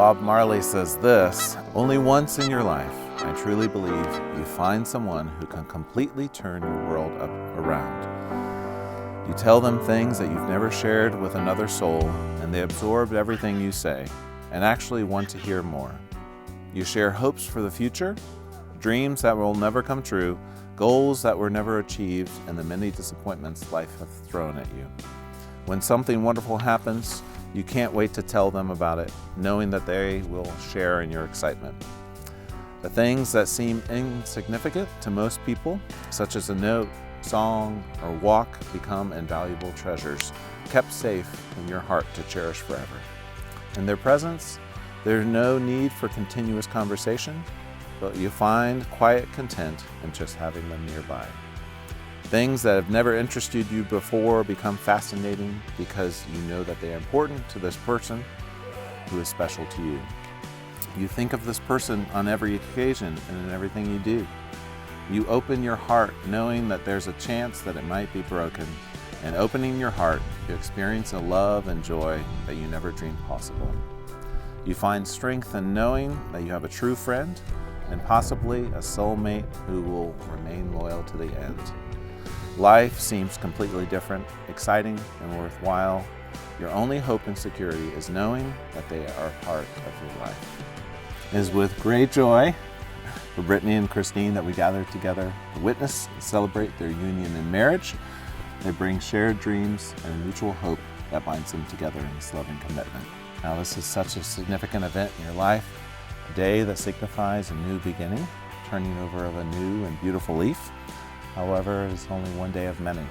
Bob Marley says this: only once in your life, I truly believe, you find someone who can completely turn your world around. You tell them things that you've never shared with another soul, and they absorb everything you say and actually want to hear more. You share hopes for the future, dreams that will never come true, goals that were never achieved, and the many disappointments life has thrown at you. When something wonderful happens, you can't wait to tell them about it, knowing that they will share in your excitement. The things that seem insignificant to most people, such as a note, song, or walk, become invaluable treasures, kept safe in your heart to cherish forever. In their presence, there's no need for continuous conversation, but you find quiet content in just having them nearby. Things that have never interested you before become fascinating because you know that they are important to this person who is special to you. You think of this person on every occasion and in everything you do. You open your heart knowing that there's a chance that it might be broken, and opening your heart, you experience a love and joy that you never dreamed possible. You find strength in knowing that you have a true friend and possibly a soulmate who will remain loyal to the end. Life seems completely different, exciting, and worthwhile. Your only hope and security is knowing that they are a part of your life. It is with great joy for Brittany and Christine that we gather together to witness and celebrate their union in marriage. They bring shared dreams and mutual hope that binds them together in this loving commitment. Now, this is such a significant event in your life, a day that signifies a new beginning, turning over of a new and beautiful leaf. However, it is only one day of many.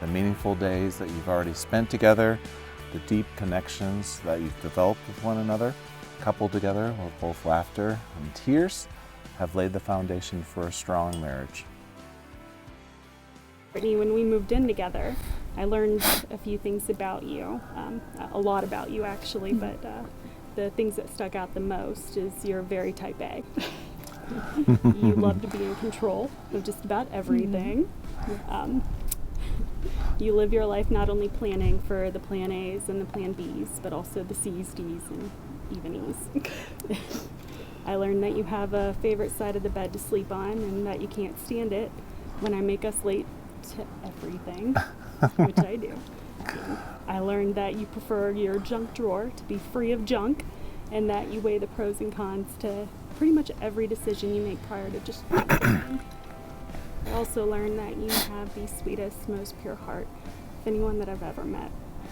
The meaningful days that you've already spent together, the deep connections that you've developed with one another, coupled together with both laughter and tears, have laid the foundation for a strong marriage. Brittany, when we moved in together, I learned a few things about you, a lot about you actually, but the things that stuck out the most is you're very type A. You love to be in control of just about everything. You live your life not only planning for the plan A's and the plan B's, but also the C's, D's, and even E's. I learned that you have a favorite side of the bed to sleep on and that you can't stand it when I make us late to everything, which I do. I learned that you prefer your junk drawer to be free of junk and that you weigh the pros and cons to pretty much every decision you make prior to just I also learned that you have the sweetest, most pure heart of anyone that I've ever met.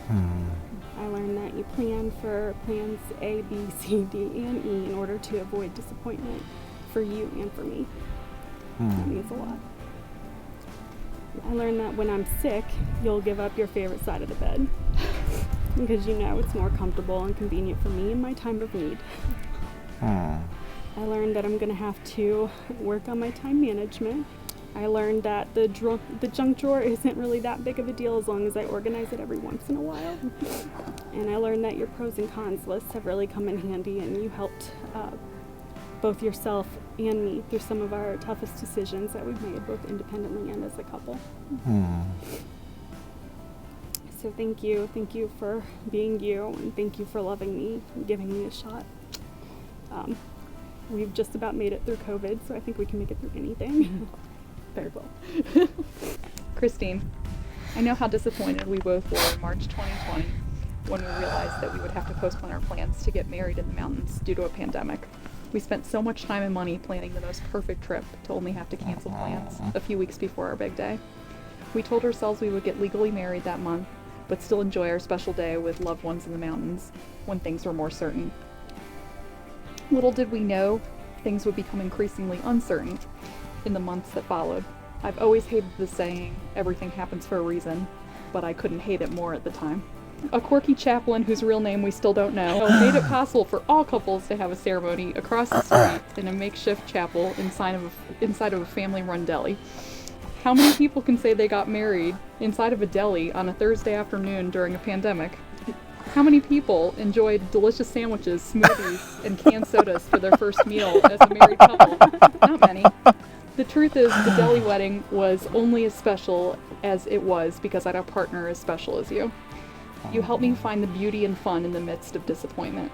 I learned that you plan for plans A, B, C, D, and E in order to avoid disappointment for you and for me. That means a lot. I learned that when I'm sick, you'll give up your favorite side of the bed because you know it's more comfortable and convenient for me in my time of need. I learned that I'm going to have to work on my time management. I learned that the junk drawer isn't really that big of a deal as long as I organize it every once in a while. And I learned that your pros and cons lists have really come in handy, and you helped both yourself and me through some of our toughest decisions that we've made, both independently and as a couple. So thank you for being you, and thank you for loving me and giving me a shot. We've just about made it through COVID, so I think we can make it through anything. Very well. Christine, I know how disappointed we both were in March 2020 when we realized that we would have to postpone our plans to get married in the mountains due to a pandemic. We spent so much time and money planning the most perfect trip to only have to cancel plans a few weeks before our big day. We told ourselves we would get legally married that month, but still enjoy our special day with loved ones in the mountains when things were more certain. Little did we know, things would become increasingly uncertain in the months that followed. I've always hated the saying, everything happens for a reason, but I couldn't hate it more at the time. A quirky chaplain whose real name we still don't know made it possible for all couples to have a ceremony across the street in a makeshift chapel inside of a family-run deli. How many people can say they got married inside of a deli on a Thursday afternoon during a pandemic? How many people enjoyed delicious sandwiches, smoothies, and canned sodas for their first meal as a married couple? Not many. The truth is, the deli wedding was only as special as it was because I had a partner as special as you. You helped me find the beauty and fun in the midst of disappointment.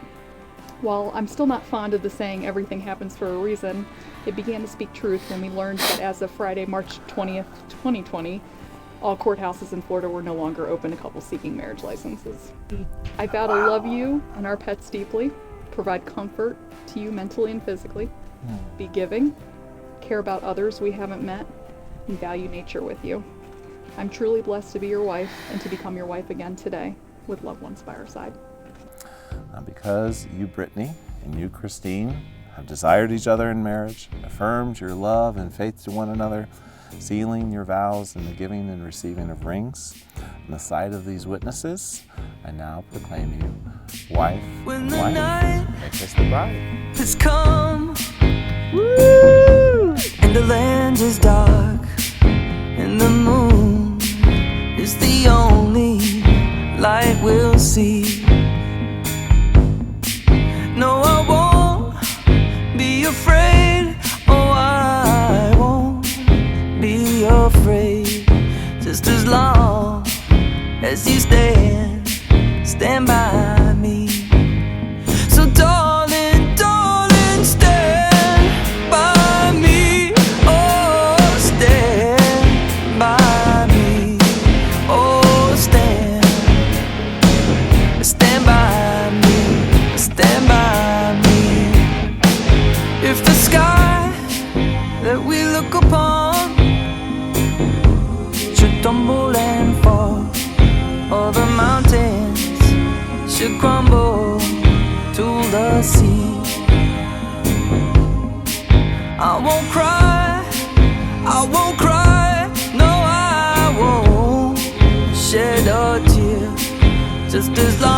While I'm still not fond of the saying everything happens for a reason, it began to speak truth when we learned that as of Friday, March 20th, 2020, all courthouses in Florida were no longer open to couples seeking marriage licenses. I vow to love you and our pets deeply, provide comfort to you mentally and physically, be giving, care about others we haven't met, and value nature with you. I'm truly blessed to be your wife and to become your wife again today, with loved ones by our side. Because you, Brittany, and you, Christine, have desired each other in marriage, affirmed your love and faith to one another, sealing your vows in the giving and receiving of rings, in the sight of these witnesses, I now proclaim you wife, When the wife, night and kiss the bride. has come, woo, and the land is dark, and the moon is the only light we'll see. No, I won't be afraid. Oh, I won't be afraid. Just as long as you stand by me. So darling, darling, stand by me. Oh, stand by me. Oh, stand by me. Stand by me. If the sky that we look upon should tumble and fall, or the mountains should crumble to the sea, I won't cry, I won't cry, no, I won't shed a tear, just as long